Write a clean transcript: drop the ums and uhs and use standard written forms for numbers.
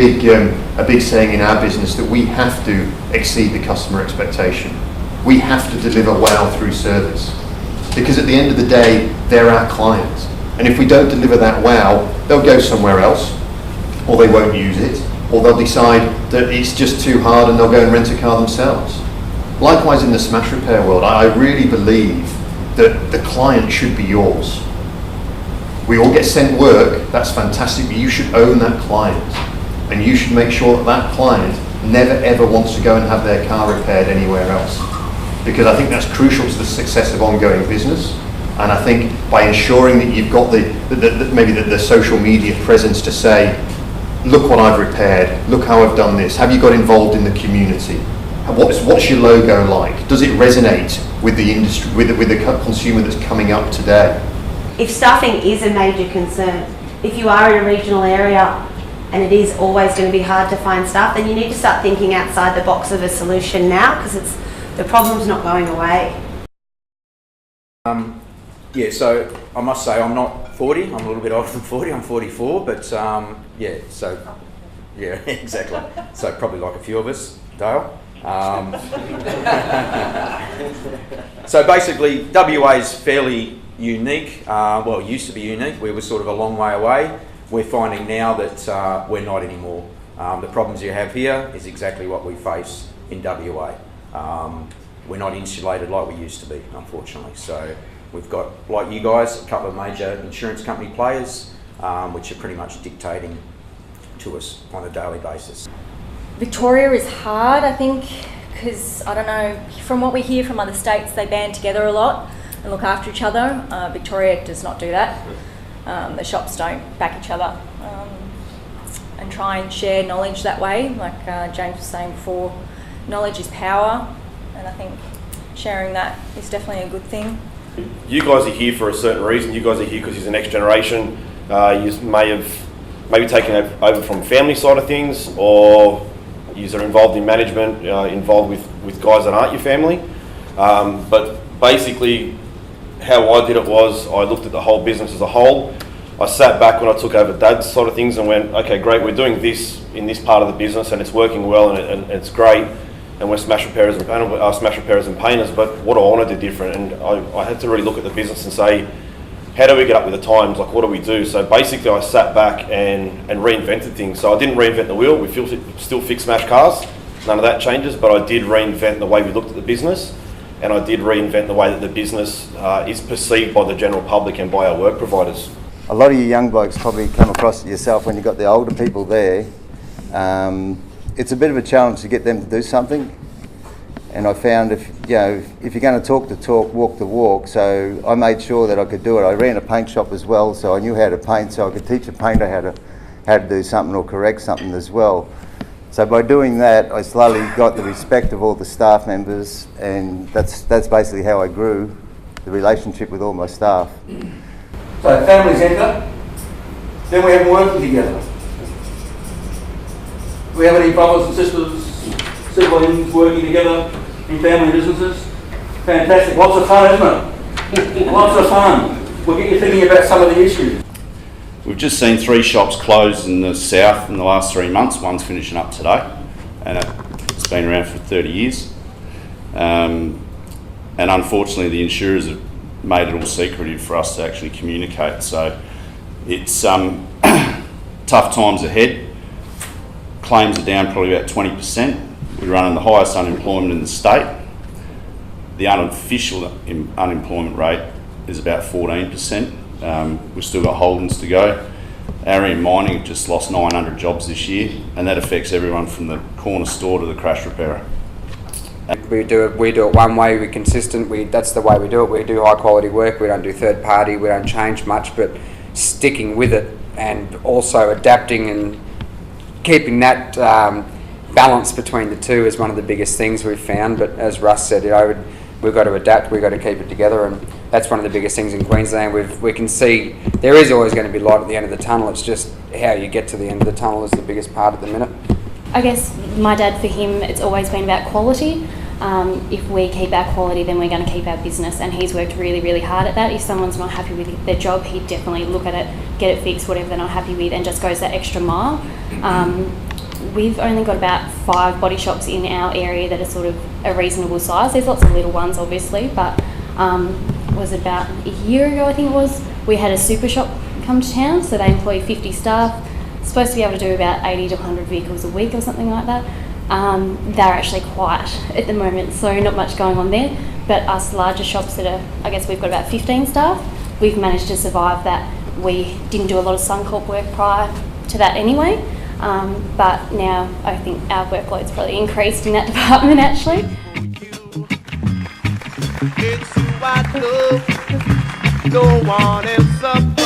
a big saying in our business that we have to exceed the customer expectation. We have to deliver wow through service, because at the end of the day, they're our clients. And if we don't deliver that wow, they'll go somewhere else, or they won't use it, or they'll decide that it's just too hard and they'll go and rent a car themselves. Likewise, in the smash repair world, I really believe that the client should be yours. We all get sent work, that's fantastic, but you should own that client. And you should make sure that that client never ever wants to go and have their car repaired anywhere else. Because I think that's crucial to the success of ongoing business. And I think by ensuring that you've got maybe the social media presence to say, look what I've repaired, look how I've done this, have you got involved in the community? What's your logo like? Does it resonate with the industry, with the consumer that's coming up today? If staffing is a major concern, if you are in a regional area and it is always going to be hard to find staff, then you need to start thinking outside the box of a solution now, because the problem's not going away. Yeah, so I must say I'm not 40, I'm a little bit older than 40, I'm 44, but yeah, exactly. So probably like a few of us, Dale. So basically, WA is fairly unique. Well, it used to be unique. We were sort of a long way away. We're finding now that we're not anymore. The problems you have here is exactly what we face in WA. We're not insulated like we used to be, unfortunately. So we've got, like you guys, a couple of major insurance company players, which are pretty much dictating to us on a daily basis. Victoria is hard, I think, because, I don't know, from what we hear from other states, they band together a lot and look after each other. Victoria does not do that. The shops don't back each other and try and share knowledge that way. Like James was saying before, knowledge is power, and I think sharing that is definitely a good thing. You guys are here for a certain reason. You guys are here because you're the next generation. You may have maybe taken over from family side of things, or you are involved in management, involved with guys that aren't your family. But basically, how I did it was I looked at the whole business as a whole. I sat back when I took over Dad's side of things and went, okay, great, we're doing this in this part of the business and it's working well and it's great. And we're smash repairers and painters, but what do I want to do different? And I had to really look at the business and say, how do we get up with the times? Like, what do we do? So basically, I sat back and reinvented things. So I didn't reinvent the wheel. We still fix smash cars. None of that changes, but I did reinvent the way we looked at the business, and I did reinvent the way that the business is perceived by the general public and by our work providers. A lot of you young blokes probably come across it yourself when you've got the older people there. It's a bit of a challenge to get them to do something, and I found if you're going to talk the talk, walk the walk. So I made sure that I could do it. I ran a paint shop as well, so I knew how to paint, so I could teach a painter how to do something or correct something as well. So by doing that, I slowly got the respect of all the staff members, and that's basically how I grew the relationship with all my staff. So families enter, then we have them working together. We have any brothers and sisters, siblings working together in family businesses? Fantastic. Lots of fun, isn't it? Lots of fun. We'll get you thinking about some of the issues. We've just seen 3 shops close in the south in the last 3 months. One's finishing up today, and it's been around for 30 years. And unfortunately, the insurers have made it all secretive for us to actually communicate. So it's tough times ahead. Claims are down probably about 20%. We're running the highest unemployment in the state. The unofficial unemployment rate is about 14%. We've still got holdings to go. Arian Mining have just lost 900 jobs this year, and that affects everyone from the corner store to the crash repairer. We do it one way. We're consistent. That's the way we do it. We do high quality work. We don't do third party. We don't change much, but sticking with it and also adapting and keeping that balance between the two is one of the biggest things we've found. But as Russ said, we've got to adapt. We've got to keep it together, and that's one of the biggest things in Queensland. We can see there is always going to be light at the end of the tunnel. It's just how you get to the end of the tunnel is the biggest part at the minute. I guess my dad, for him, it's always been about quality. If we keep our quality, then we're going to keep our business, and he's worked really, really hard at that. If someone's not happy with their job, he'd definitely look at it, get it fixed, whatever they're not happy with, and just goes that extra mile. we've only got about 5 body shops in our area that are sort of a reasonable size. There's lots of little ones, obviously, but was it about a year ago, I think it was, we had a super shop come to town, so they employ 50 staff, supposed to be able to do about 80 to 100 vehicles a week or something like that. They're actually quiet at the moment, so not much going on there. But us larger shops that are, I guess we've got about 15 staff, we've managed to survive that. We didn't do a lot of Suncorp work prior to that anyway, but now I think our workload's probably increased in that department actually. It's who I love, no one else up